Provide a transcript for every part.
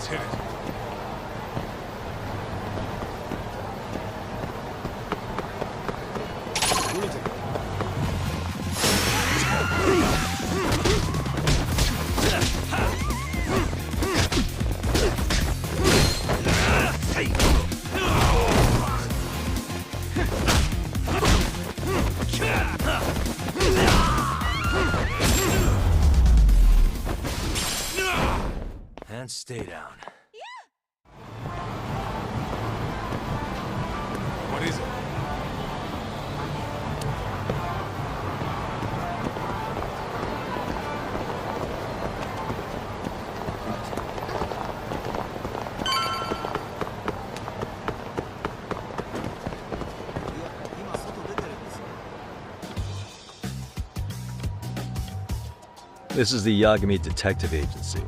Let's hit it. And stay down. What is it? This is the Yagami Detective Agency.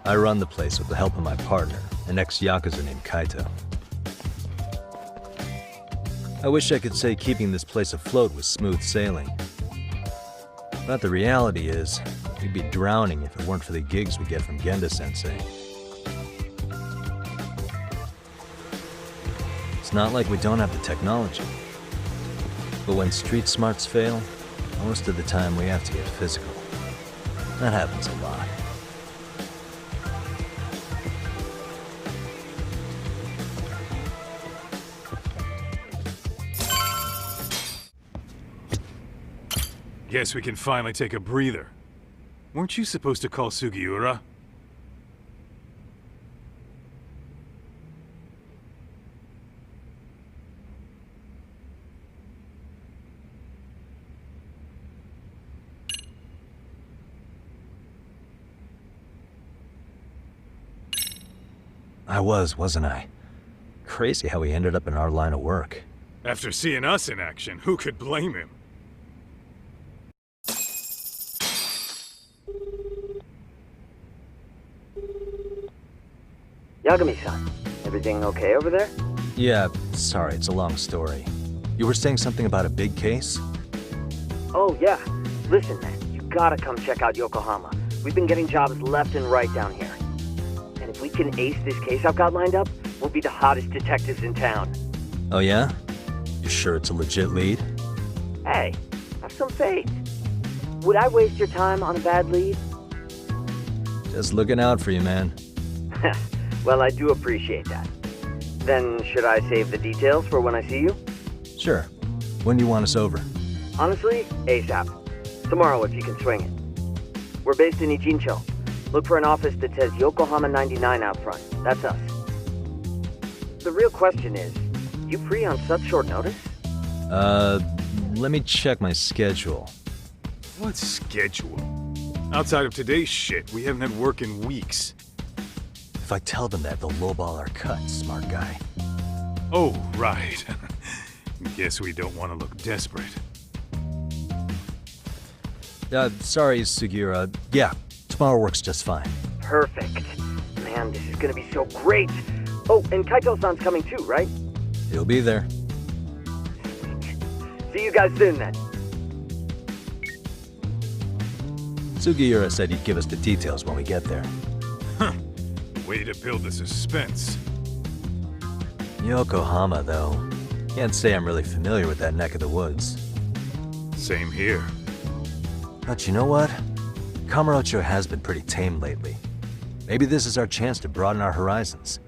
I run the place with the help of my partner, an ex-Yakuza named Kaito. I wish I could say keeping this place afloat was smooth sailing. But the reality is, we'd be drowning if it weren't for the gigs we get from Genda-sensei. It's not like we don't have the technology. But when street smarts fail, most of the time we have to get physical. That happens a lot. Guess we can finally take a breather. Weren't you supposed to call Sugiura? I wasn't I? Crazy how he ended up in our line of work. After seeing us in action, who could blame him? Yagami-san, everything okay over there? Yeah, sorry, it's a long story. You were saying something about a big case? Oh, yeah. Listen, man, you gotta come check out Yokohama. We've been getting jobs left and right down here. And if we can ace this case I've got lined up, we'll be the hottest detectives in town. Oh yeah? You sure it's a legit lead? Hey, have some faith. Would I waste your time on a bad lead? Just looking out for you, man. Well, I do appreciate that. Then, should I save the details for when I see you? Sure. When do you want us over? Honestly, ASAP. Tomorrow if you can swing it. We're based in Ichincho. Look for an office that says Yokohama 99 out front. That's us. The real question is, you free on such short notice? Let me check my schedule. What schedule? Outside of today's shit, we haven't had work in weeks. If I tell them that, they'll lowball our cut, smart guy. Oh, right. Guess we don't want to look desperate. Sorry, Sugiura. Yeah, tomorrow works just fine. Perfect. Man, this is gonna be so great. Oh, and Kaito-san's coming too, right? He'll be there. See you guys soon then. Sugiura said he'd give us the details when we get there. Huh. Way to build the suspense. Yokohama, though. Can't say I'm really familiar with that neck of the woods. Same here. But you know what? Kamurocho has been pretty tame lately. Maybe this is our chance to broaden our horizons.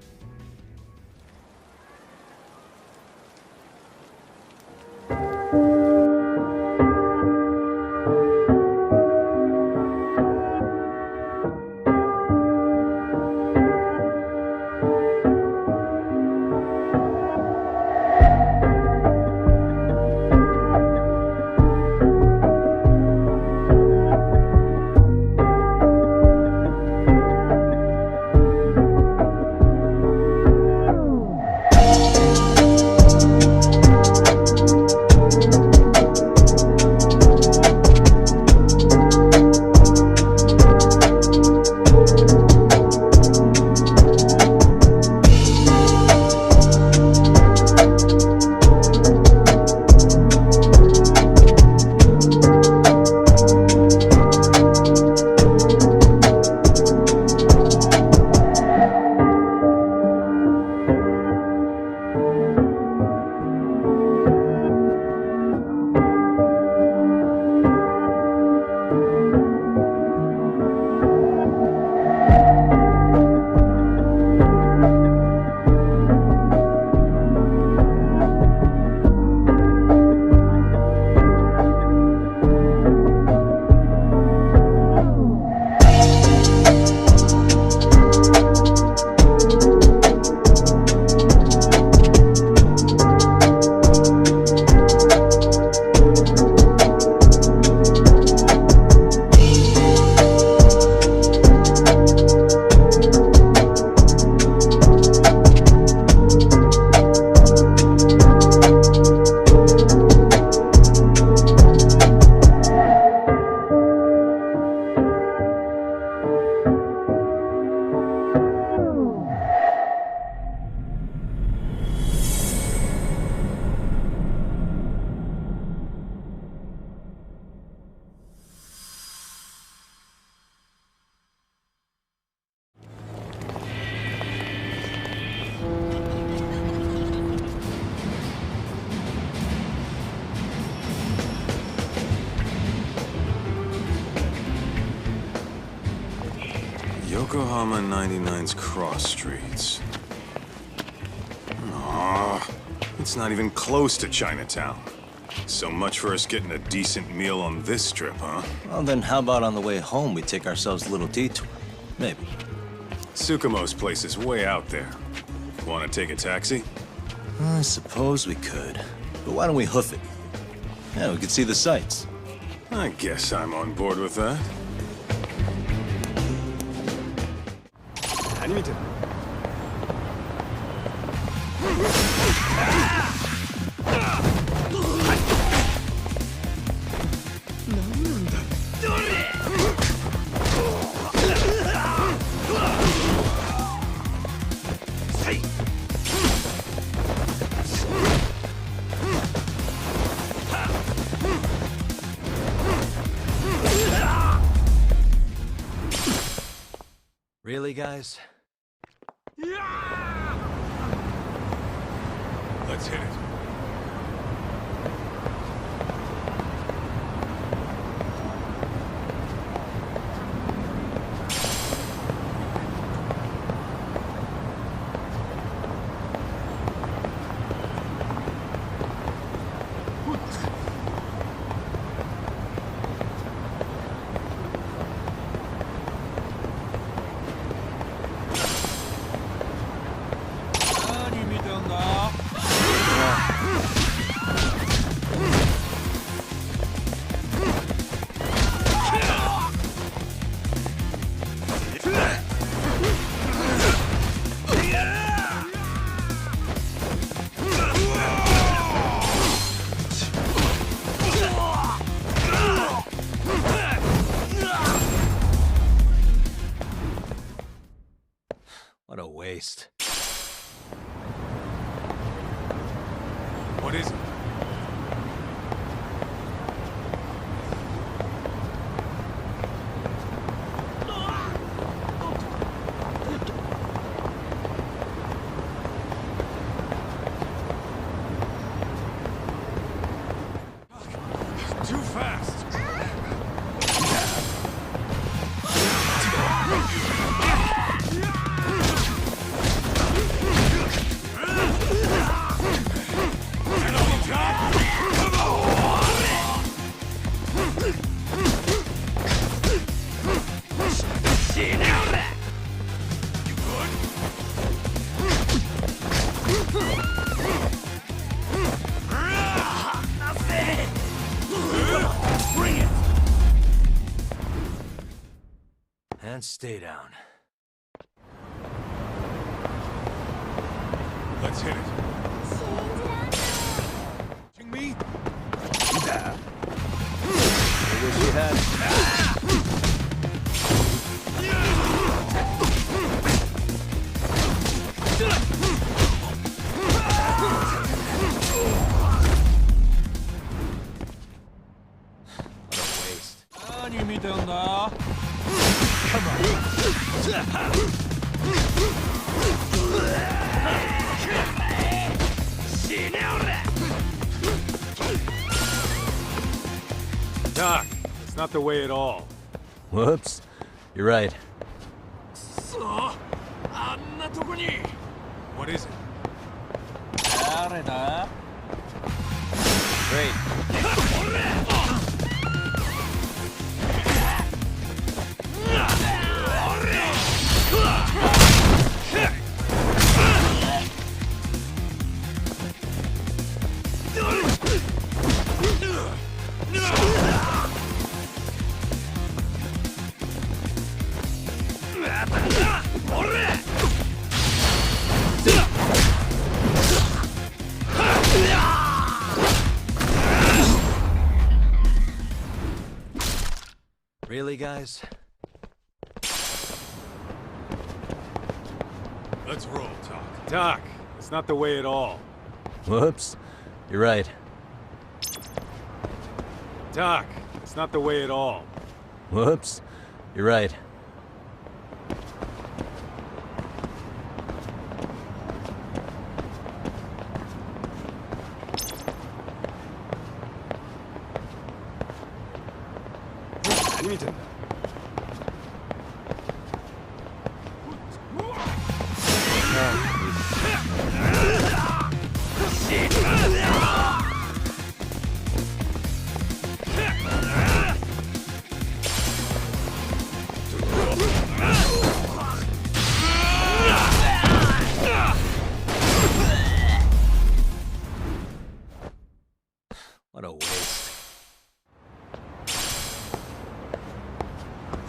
Yokohama 99's cross streets. Aw, it's not even close to Chinatown. So much for us getting a decent meal on this strip, huh? Well, then how about on the way home we take ourselves a little detour? Maybe. Tsukumo's place is way out there. Want to take a taxi? I suppose we could. But why don't we hoof it? Yeah, we could see the sights. I guess I'm on board with that. Really, guys? Let's hit it. What a waste. What is it? Too fast. And stay down. Let's hit it. Me? I wish you had. What a waste. Doc, it's not the way at all. Whoops. You're right. What is it? Great. Really, guys? Let's roll, Doc. Doc, it's not the way at all. Whoops. You're right. Doc, it's not the way at all. Whoops. You're right.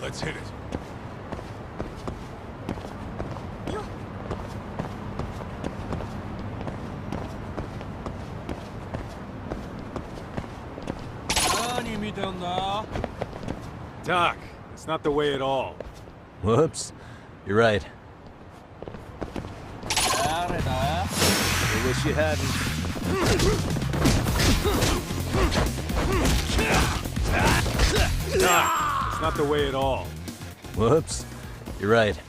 Let's hit it. Doc, it's not the way at all. Whoops. You're right. I wish you hadn't. Doc, it's not the way at all. Whoops. You're right.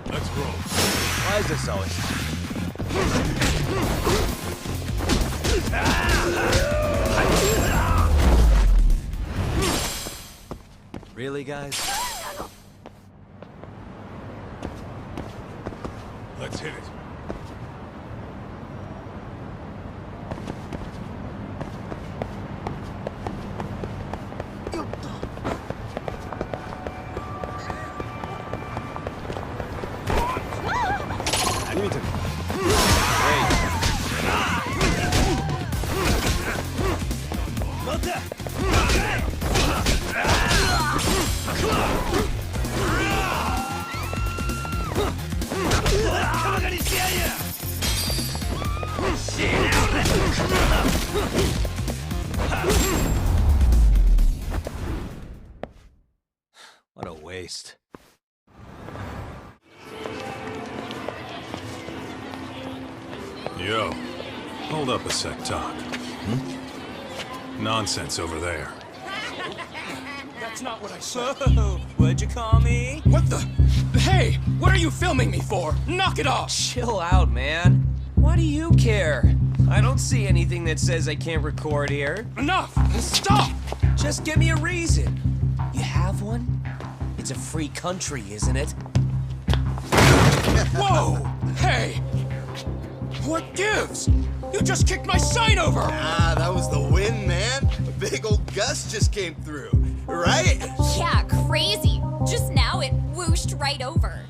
Let's roll. Why is this always... Really, guys? Let's hit it. What a waste. Yo, hold up a sec, Doc. Nonsense over there. That's not what I said. What'd you call me? What the? Hey, what are you filming me for? Knock it off! Chill out, man. Why do you care? I don't see anything that says I can't record here. Enough! Stop! Just give me a reason. You have one? It's a free country, isn't it? Whoa! Hey! What gives? You just kicked my sign over! Ah, that was the wind, man. A big old gust just came through, right? Yeah, crazy. Just now it whooshed right over.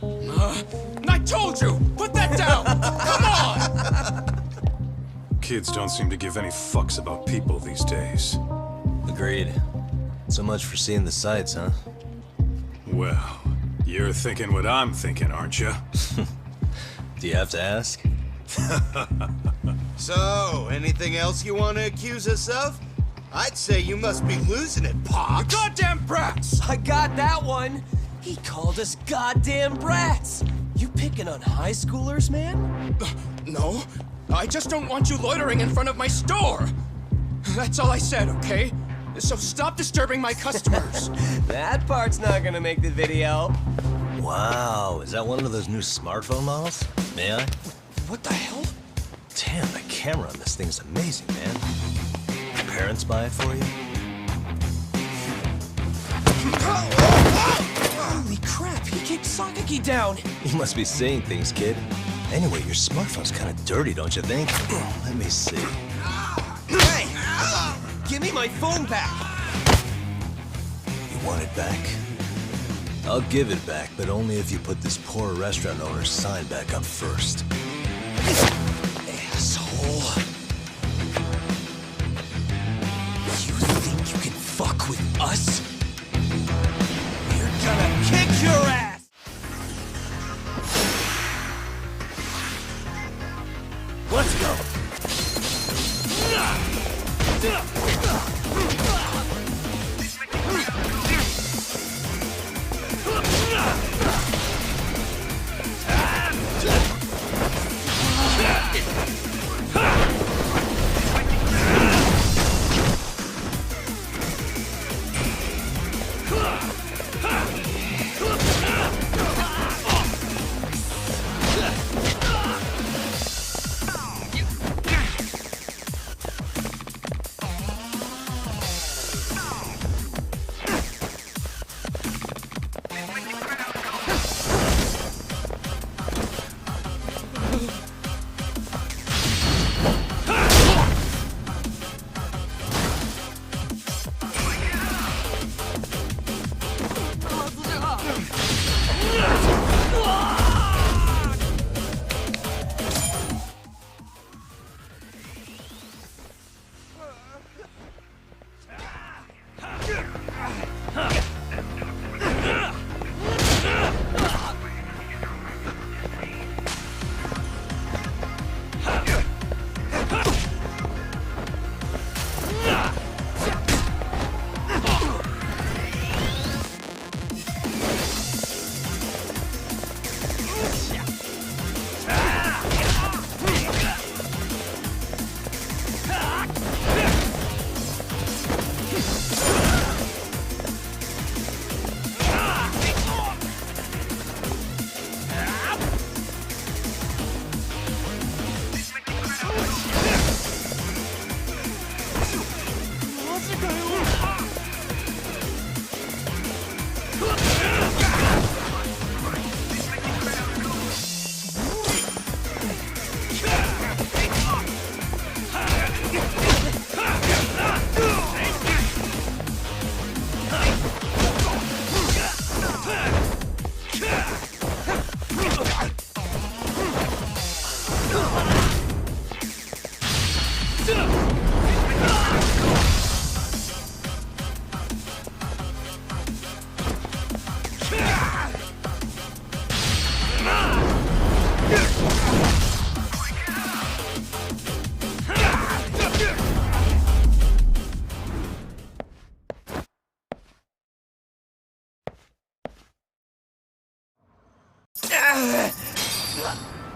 I told you! Put that down! Come on! Kids don't seem to give any fucks about people these days. Agreed. So much for seeing the sights, huh? Well, you're thinking what I'm thinking, aren't you? Do you have to ask? So, anything else you want to accuse us of? I'd say you must be losing it, Pops. You goddamn brats! I got that one. He called us goddamn brats. You picking on high schoolers, man? No, I just don't want you loitering in front of my store. That's all I said, okay? So stop disturbing my customers. That part's not gonna make the video. Wow, is that one of those new smartphone models? May I? What the hell? Damn, the camera on this thing's amazing, man. Your parents buy it for you? Holy crap, he kicked Sakaki down. You must be seeing things, kid. Anyway, your smartphone's kind of dirty, don't you think? Let me see. Hey! Give me my phone back! You want it back? I'll give it back, but only if you put this poor restaurant owner's sign back up first. Asshole. You think you can fuck with us? We're gonna kick your ass! Let's go!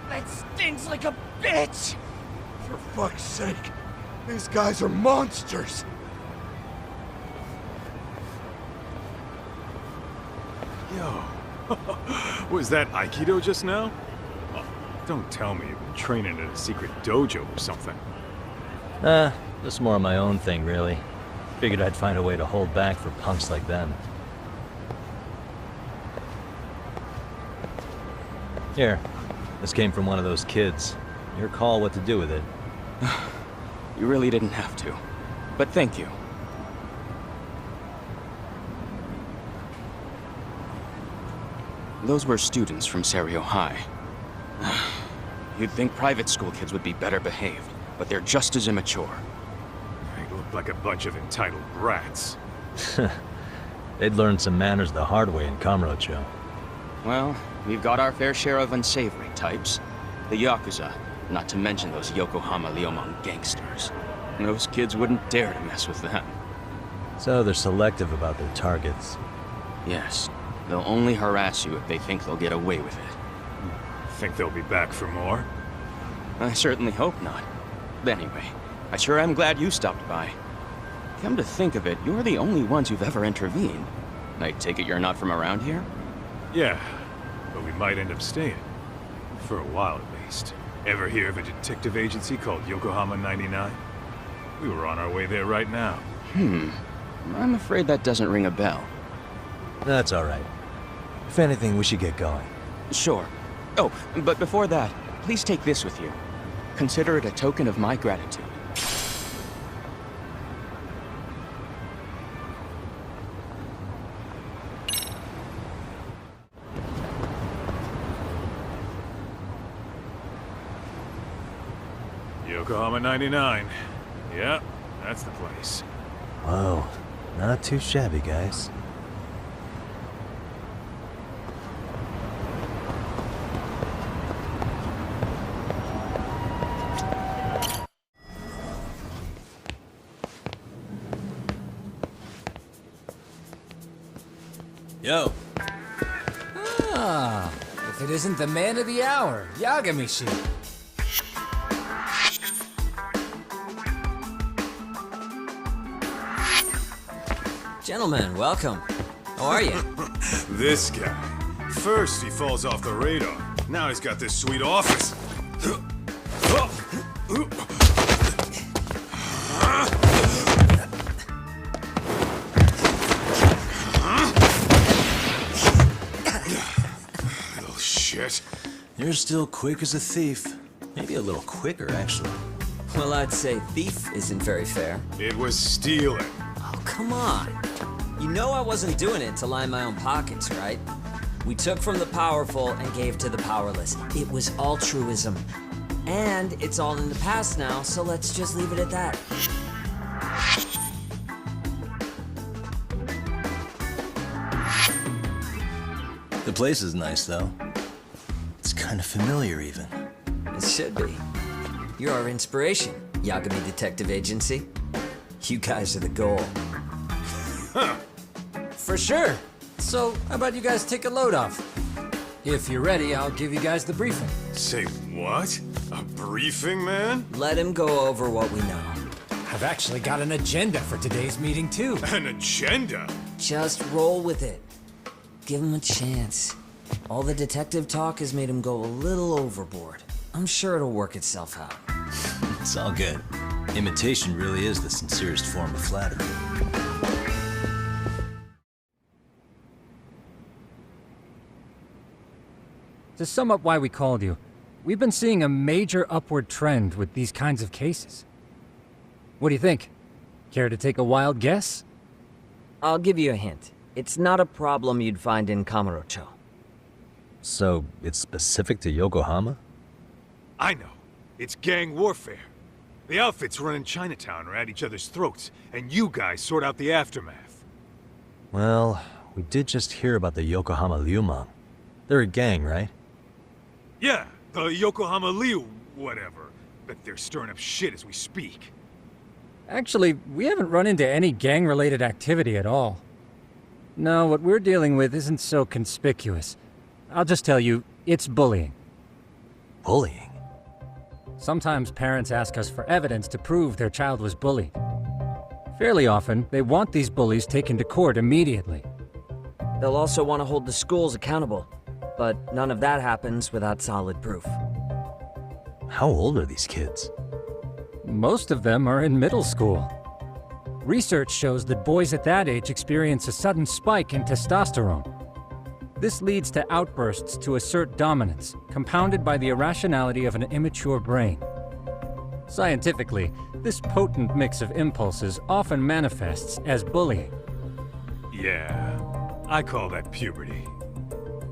That stings like a bitch! For fuck's sake, these guys are monsters! Yo, was that Aikido just now? Oh, don't tell me you've been training in a secret dojo or something. Just more of my own thing, really. Figured I'd find a way to hold back for punks like them. Here, this came from one of those kids. Your call what to do with it. You really didn't have to. But thank you. Those were students from Serio High. You'd think private school kids would be better behaved, but they're just as immature. They look like a bunch of entitled brats. They'd learned some manners the hard way in Kamurocho. Well, we've got our fair share of unsavory types. The Yakuza, not to mention those Yokohama Liumang gangsters. Those kids wouldn't dare to mess with them. So they're selective about their targets. Yes, they'll only harass you if they think they'll get away with it. Think they'll be back for more? I certainly hope not. But anyway, I sure am glad you stopped by. Come to think of it, you're the only ones who've ever intervened. I take it you're not from around here? Yeah, but we might end up staying. For a while at least. Ever hear of a detective agency called Yokohama 99? We were on our way there right now. I'm afraid that doesn't ring a bell. That's alright. If anything, we should get going. Sure. Oh, but before that, please take this with you. Consider it a token of my gratitude. Yokohama 99. Yeah, that's the place. Whoa, not too shabby, guys. Yo. Ah, if it isn't the man of the hour, Yagamishi. Gentlemen, welcome. How are you? This guy. First he falls off the radar. Now he's got this sweet office. Little shit. You're still quick as a thief. Maybe a little quicker, actually. Well, I'd say thief isn't very fair. It was stealing. Oh, come on. You know I wasn't doing it to line my own pockets, right? We took from the powerful and gave to the powerless. It was altruism. And it's all in the past now, so let's just leave it at that. The place is nice, though. It's kind of familiar, even. It should be. You're our inspiration, Yagami Detective Agency. You guys are the goal. For sure. So, how about you guys take a load off? If you're ready, I'll give you guys the briefing. Say what? A briefing, man? Let him go over what we know. I've actually got an agenda for today's meeting, too. An agenda? Just roll with it. Give him a chance. All the detective talk has made him go a little overboard. I'm sure it'll work itself out. It's all good. Imitation really is the sincerest form of flattery. To sum up why we called you, we've been seeing a major upward trend with these kinds of cases. What do you think? Care to take a wild guess? I'll give you a hint. It's not a problem you'd find in Kamurocho. So, it's specific to Yokohama? I know. It's gang warfare. The outfits running Chinatown are at each other's throats, and you guys sort out the aftermath. Well, we did just hear about the Yokohama Liumang. They're a gang, right? Yeah, the Yokohama Liu, whatever. Bet they're stirring up shit as we speak. Actually, we haven't run into any gang-related activity at all. No, what we're dealing with isn't so conspicuous. I'll just tell you, It's bullying. Bullying? Sometimes parents ask us for evidence to prove their child was bullied. Fairly often, they want these bullies taken to court immediately. They'll also want to hold the schools accountable, but none of that happens without solid proof. How old are these kids? Most of them are in middle school. Research shows that boys at that age experience a sudden spike in testosterone. This leads to outbursts to assert dominance, compounded by the irrationality of an immature brain. Scientifically, this potent mix of impulses often manifests as bullying. Yeah, I call that puberty.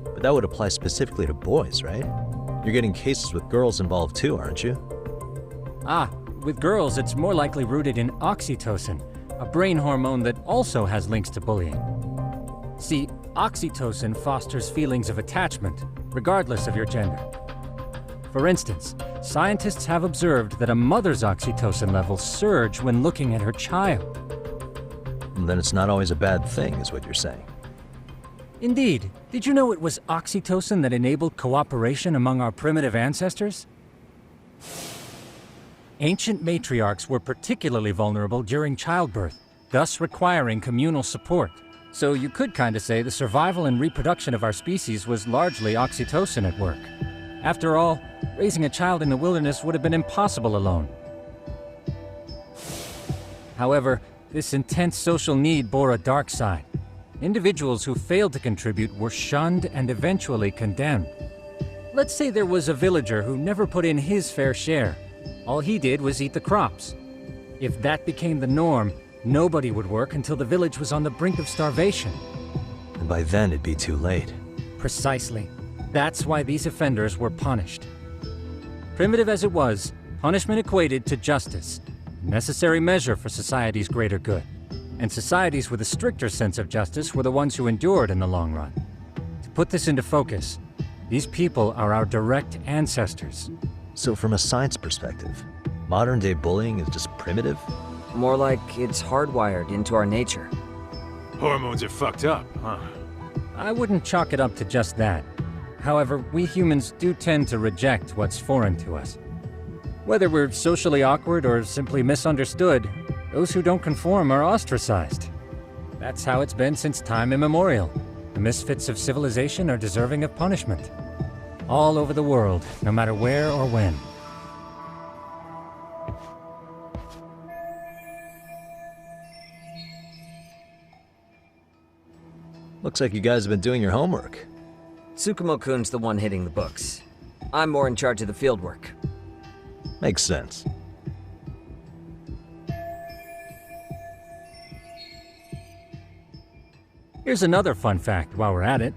But that would apply specifically to boys, right? You're getting cases with girls involved too, aren't you? Ah, with girls it's more likely rooted in oxytocin, a brain hormone that also has links to bullying. See, oxytocin fosters feelings of attachment, regardless of your gender. For instance, scientists have observed that a mother's oxytocin levels surge when looking at her child. And then it's not always a bad thing, is what you're saying. Indeed. Did you know it was oxytocin that enabled cooperation among our primitive ancestors? Ancient matriarchs were particularly vulnerable during childbirth, thus requiring communal support. So you could kinda say the survival and reproduction of our species was largely oxytocin at work. After all, raising a child in the wilderness would have been impossible alone. However, this intense social need bore a dark side. Individuals who failed to contribute were shunned and eventually condemned. Let's say there was a villager who never put in his fair share. All he did was eat the crops. If that became the norm, nobody would work until the village was on the brink of starvation. And by then it'd be too late. Precisely. That's why these offenders were punished. Primitive as it was, punishment equated to justice, a necessary measure for society's greater good. And societies with a stricter sense of justice were the ones who endured in the long run. To put this into focus, these people are our direct ancestors. So from a science perspective, modern-day bullying is just primitive? More like it's hardwired into our nature. Hormones are fucked up, huh? I wouldn't chalk it up to just that. However, we humans do tend to reject what's foreign to us. Whether we're socially awkward or simply misunderstood, those who don't conform are ostracized. That's how it's been since time immemorial. The misfits of civilization are deserving of punishment. All over the world, no matter where or when. Looks like you guys have been doing your homework. Tsukumo-kun's the one hitting the books. I'm more in charge of the field work. Makes sense. Here's another fun fact while we're at it.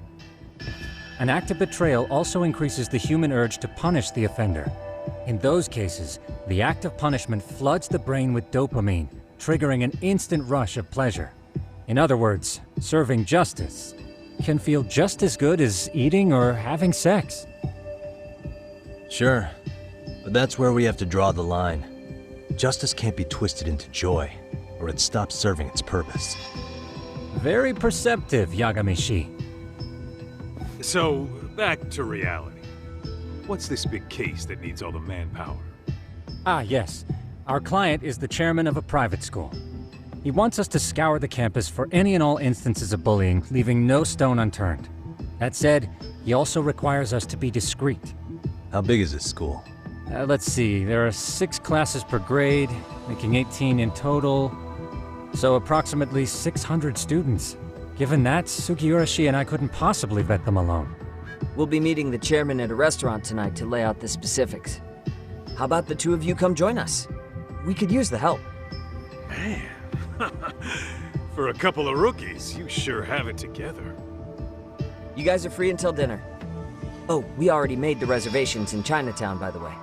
An act of betrayal also increases the human urge to punish the offender. In those cases, the act of punishment floods the brain with dopamine, triggering an instant rush of pleasure. In other words, serving justice can feel just as good as eating or having sex. Sure, but that's where we have to draw the line. Justice can't be twisted into joy, or it stops serving its purpose. Very perceptive, Yagamishi. So, back to reality. What's this big case that needs all the manpower? Ah, yes. Our client is the chairman of a private school. He wants us to scour the campus for any and all instances of bullying, leaving no stone unturned. That said, he also requires us to be discreet. How big is this school? Let's see, there are 6 classes per grade, making 18 in total. So approximately 600 students. Given that, Sugiurashi and I couldn't possibly vet them alone. We'll be meeting the chairman at a restaurant tonight to lay out the specifics. How about the two of you come join us? We could use the help. Man, for a couple of rookies, you sure have it together. You guys are free until dinner. Oh, we already made the reservations in Chinatown, by the way.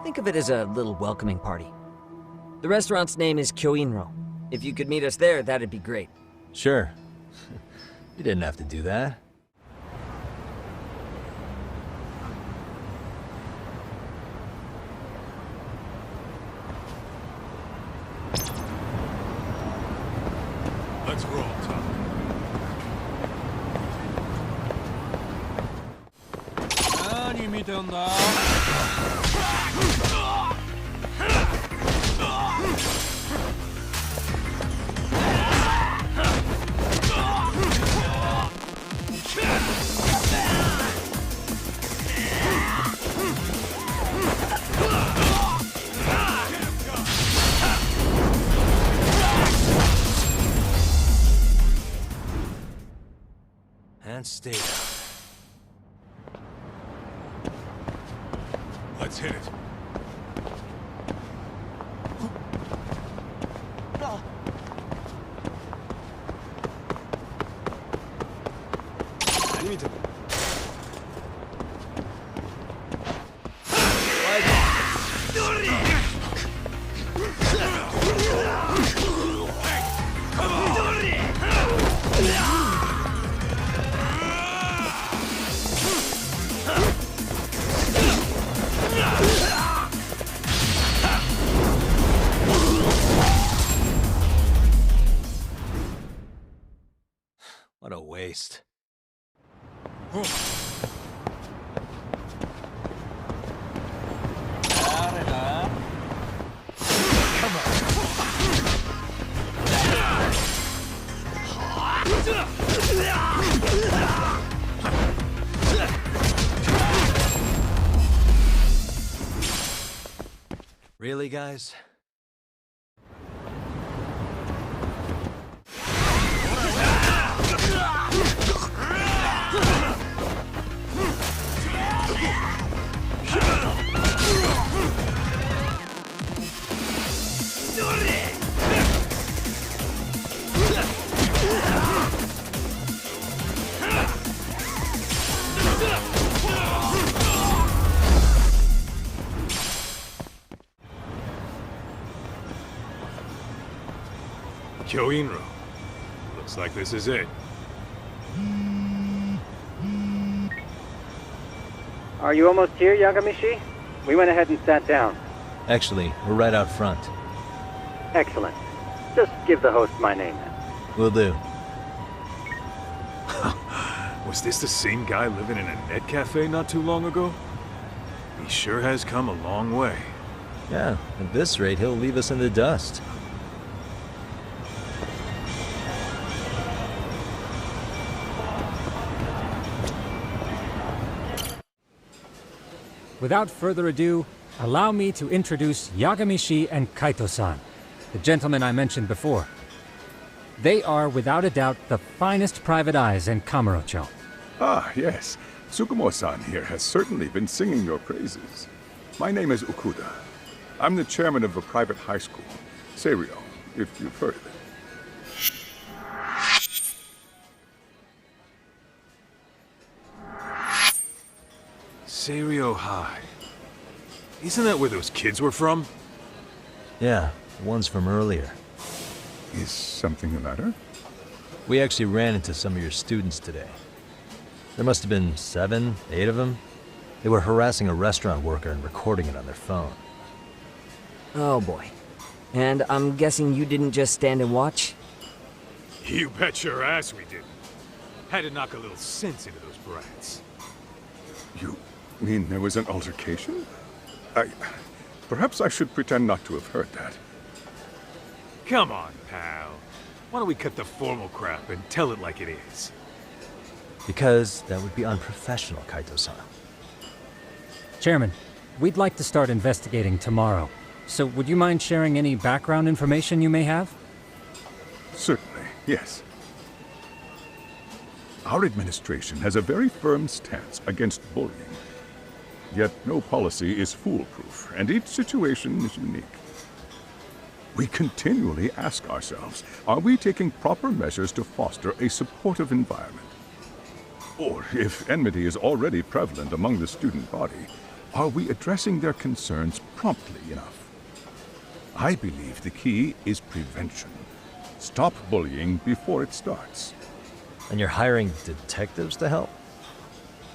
Think of it as a little welcoming party. The restaurant's name is Kyoinro. If you could meet us there, that'd be great. Sure. You didn't have to do that. Let's roll, Tom. 何見てんだ。And stay down. Let's hit it. What a waste. Really, guys? Kyoinro. Looks like this is it. Are you almost here, Yagamishi? We went ahead and sat down. Actually, we're right out front. Excellent. Just give the host my name. Will do. Was this the same guy living in a net cafe not too long ago? He sure has come a long way. Yeah, at this rate, he'll leave us in the dust. Without further ado, allow me to introduce Yagamishi and Kaito-san, the gentlemen I mentioned before. They are, without a doubt, the finest private eyes in Kamurocho. Ah, yes. Tsukumo-san here has certainly been singing your praises. My name is Ukuda. I'm the chairman of a private high school, Seiryo, if you've heard of it. Seiryo High. Isn't that where those kids were from? Yeah, the ones from earlier. Is something the matter? We actually ran into some of your students today. There must have been 7, 8 of them. They were harassing a restaurant worker and recording it on their phone. Oh boy. And I'm guessing you didn't just stand and watch? You bet your ass we didn't. Had to knock a little sense into those brats. You mean there was an altercation? Perhaps I should pretend not to have heard that. Come on, pal. Why don't we cut the formal crap and tell it like it is? Because that would be unprofessional, Kaito-san. Chairman, we'd like to start investigating tomorrow. So would you mind sharing any background information you may have? Certainly, yes. Our administration has a very firm stance against bullying. Yet no policy is foolproof, and each situation is unique. We continually ask ourselves, are we taking proper measures to foster a supportive environment? Or, if enmity is already prevalent among the student body, are we addressing their concerns promptly enough? I believe the key is prevention. Stop bullying before it starts. And you're hiring detectives to help?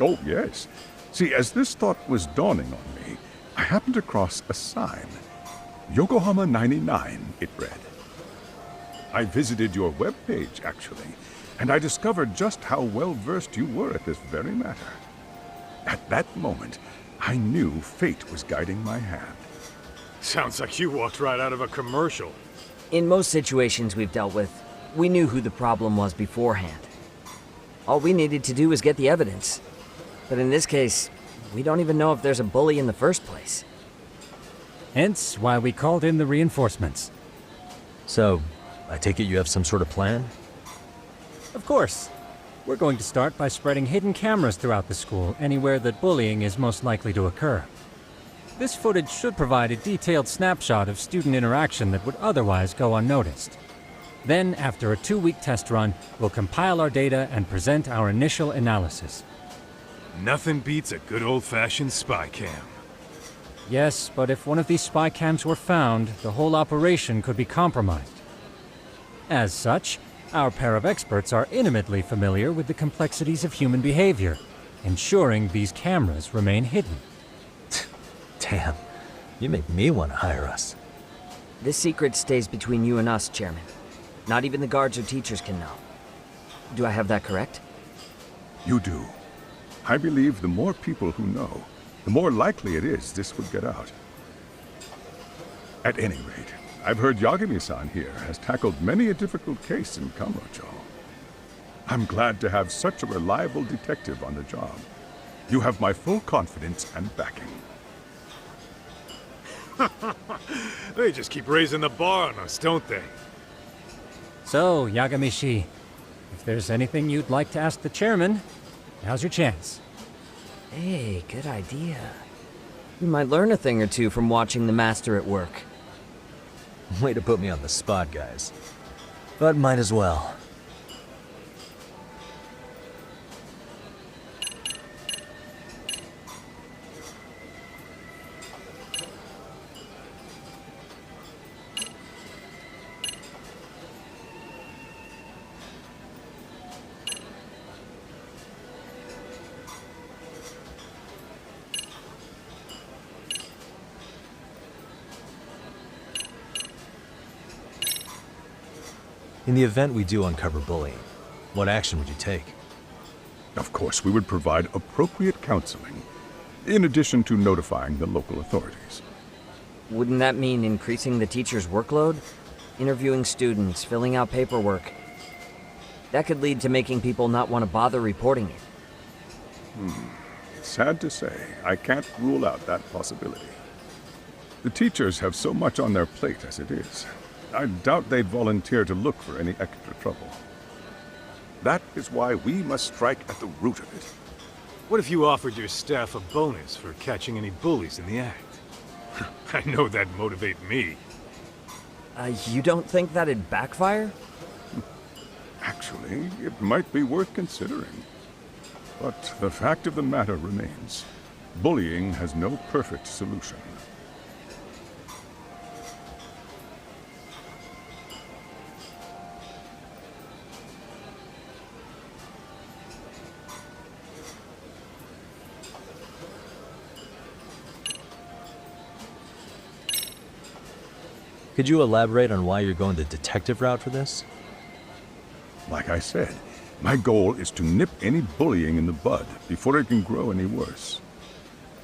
Oh, yes. See, as this thought was dawning on me, I happened across a sign. Yokohama 99, it read. I visited your webpage, actually, and I discovered just how well-versed you were at this very matter. At that moment, I knew fate was guiding my hand. Sounds like you walked right out of a commercial. In most situations we've dealt with, we knew who the problem was beforehand. All we needed to do was get the evidence. But in this case, we don't even know if there's a bully in the first place. Hence why we called in the reinforcements. So, I take it you have some sort of plan? Of course. We're going to start by spreading hidden cameras throughout the school, anywhere that bullying is most likely to occur. This footage should provide a detailed snapshot of student interaction that would otherwise go unnoticed. Then, after a 2-week test run, we'll compile our data and present our initial analysis. Nothing beats a good old-fashioned spy cam. Yes, but if one of these spy cams were found, the whole operation could be compromised. As such, our pair of experts are intimately familiar with the complexities of human behavior, ensuring these cameras remain hidden. Damn, you make me want to hire us. This secret stays between you and us, Chairman. Not even the guards or teachers can know. Do I have that correct? You do. I believe the more people who know, the more likely it is this would get out. At any rate, I've heard Yagami-san here has tackled many a difficult case in Kamurocho. I'm glad to have such a reliable detective on the job. You have my full confidence and backing. They just keep raising the bar on us, don't they? So, Yagami-shi, if there's anything you'd like to ask the chairman, now's your chance. Hey, good idea. You might learn a thing or two from watching the master at work. Way to put me on the spot, guys. But might as well. In the event we do uncover bullying, what action would you take? Of course, we would provide appropriate counseling, in addition to notifying the local authorities. Wouldn't that mean increasing the teacher's workload? Interviewing students, filling out paperwork. That could lead to making people not want to bother reporting it. Sad to say, I can't rule out that possibility. The teachers have so much on their plate as it is. I doubt they'd volunteer to look for any extra trouble. That is why we must strike at the root of it. What if you offered your staff a bonus for catching any bullies in the act? I know that'd motivate me. You don't think that'd backfire? Actually, it might be worth considering. But the fact of the matter remains, bullying has no perfect solution. Could you elaborate on why you're going the detective route for this? Like I said, my goal is to nip any bullying in the bud before it can grow any worse.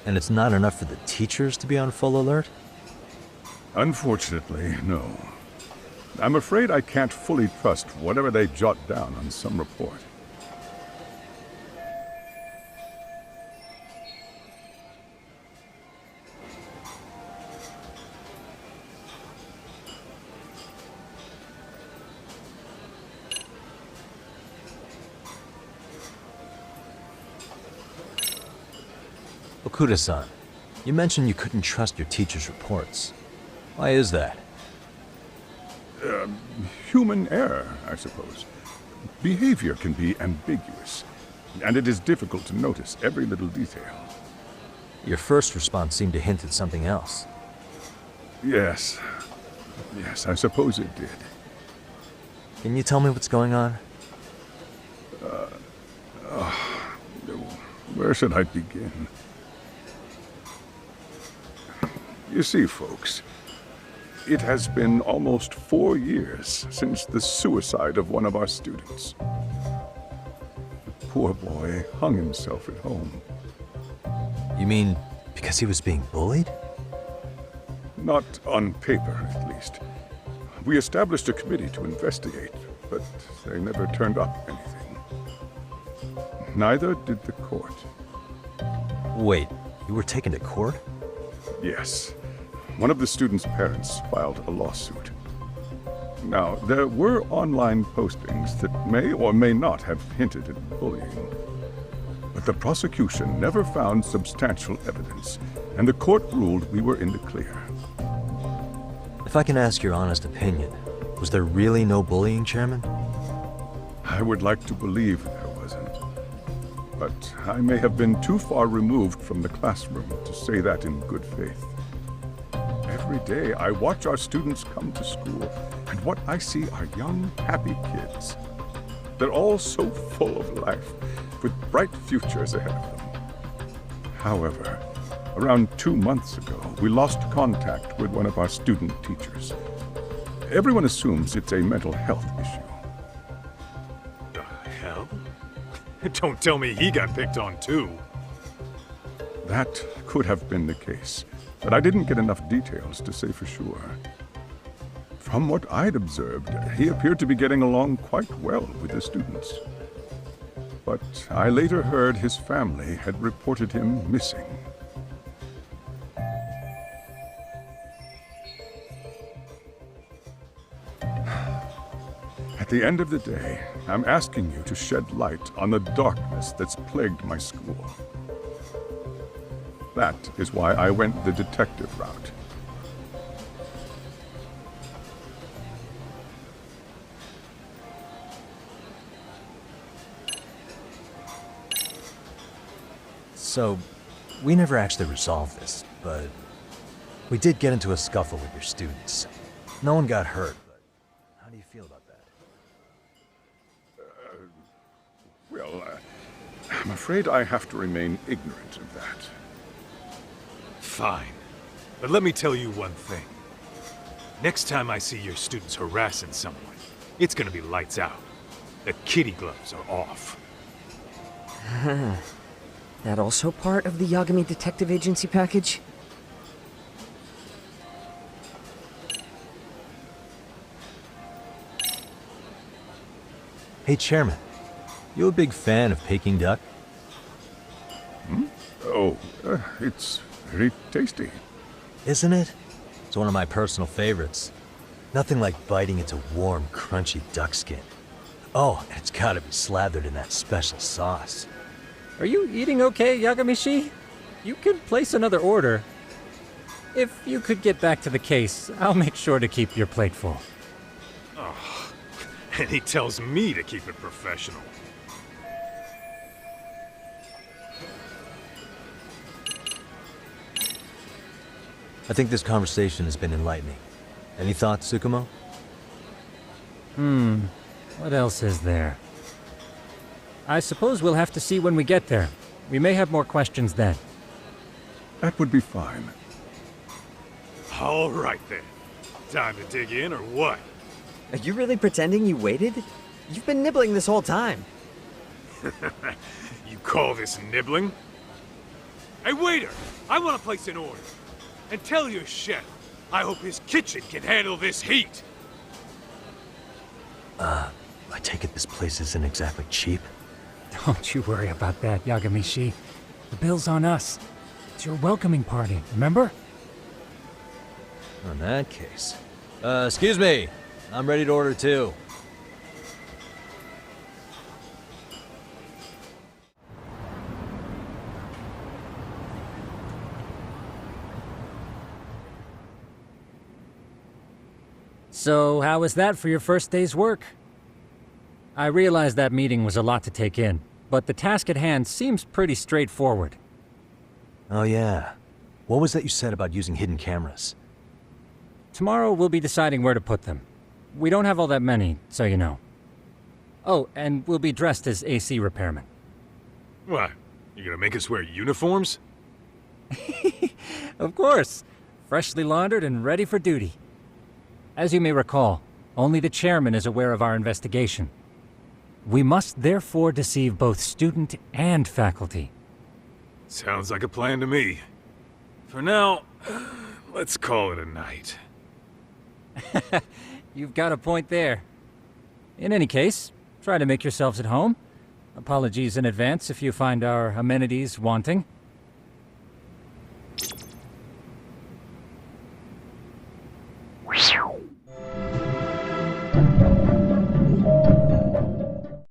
And it's not enough for the teachers to be on full alert? Unfortunately, no. I'm afraid I can't fully trust whatever they jot down on some report. Okuda-san, you mentioned you couldn't trust your teacher's reports. Why is that? Human error, I suppose. Behavior can be ambiguous, and it is difficult to notice every little detail. Your first response seemed to hint at something else. Yes. Yes, I suppose it did. Can you tell me what's going on? Where should I begin? You see, folks, it has been almost 4 years since the suicide of one of our students. The poor boy hung himself at home. You mean because he was being bullied? Not on paper, at least. We established a committee to investigate, but they never turned up anything. Neither did the court. Wait, you were taken to court? Yes. One of the students' parents filed a lawsuit. Now, there were online postings that may or may not have hinted at bullying. But the prosecution never found substantial evidence, and the court ruled we were in the clear. If I can ask your honest opinion, was there really no bullying, Chairman? I would like to believe there wasn't. But I may have been too far removed from the classroom to say that in good faith. Every day I watch our students come to school, and what I see are young, happy kids. They're all so full of life, with bright futures ahead of them. However, around 2 months ago, we lost contact with one of our student teachers. Everyone assumes it's a mental health issue. The hell? Don't tell me he got picked on too. That could have been the case, but I didn't get enough details to say for sure. From what I'd observed, he appeared to be getting along quite well with the students. But I later heard his family had reported him missing. At the end of the day, I'm asking you to shed light on the darkness that's plagued my school. That is why I went the detective route. So, we never actually resolved this, but we did get into a scuffle with your students. No one got hurt, but how do you feel about that? I'm afraid I have to remain ignorant of that. Fine. But let me tell you one thing. Next time I see your students harassing someone, it's gonna be lights out. The kitty gloves are off. That also part of the Yagami Detective Agency package? Hey, Chairman, you a big fan of Peking duck? Oh, it's very tasty. Isn't it? It's one of my personal favorites. Nothing like biting into warm, crunchy duck skin. Oh, and it's gotta be slathered in that special sauce. Are you eating okay, Yagamishi? You could place another order. If you could get back to the case, I'll make sure to keep your plate full. Oh, and he tells me to keep it professional. I think this conversation has been enlightening. Any thoughts, Tsukumo? What else is there? I suppose we'll have to see when we get there. We may have more questions then. That would be fine. All right then. Time to dig in or what? Are you really pretending you waited? You've been nibbling this whole time. You call this nibbling? Hey waiter, I want to place an order. And tell your chef, I hope his kitchen can handle this heat. I take it this place isn't exactly cheap? Don't you worry about that, Yagamishi. The bill's on us. It's your welcoming party, remember? In that case. Excuse me. I'm ready to order too. So, how was that for your first day's work? I realize that meeting was a lot to take in, but the task at hand seems pretty straightforward. Oh yeah. What was that you said about using hidden cameras? Tomorrow we'll be deciding where to put them. We don't have all that many, so you know. Oh, and we'll be dressed as AC repairmen. What? You gonna make us wear uniforms? Of course. Freshly laundered and ready for duty. As you may recall, only the chairman is aware of our investigation. We must therefore deceive both student and faculty. Sounds like a plan to me. For now, let's call it a night. You've got a point there. In any case, try to make yourselves at home. Apologies in advance if you find our amenities wanting.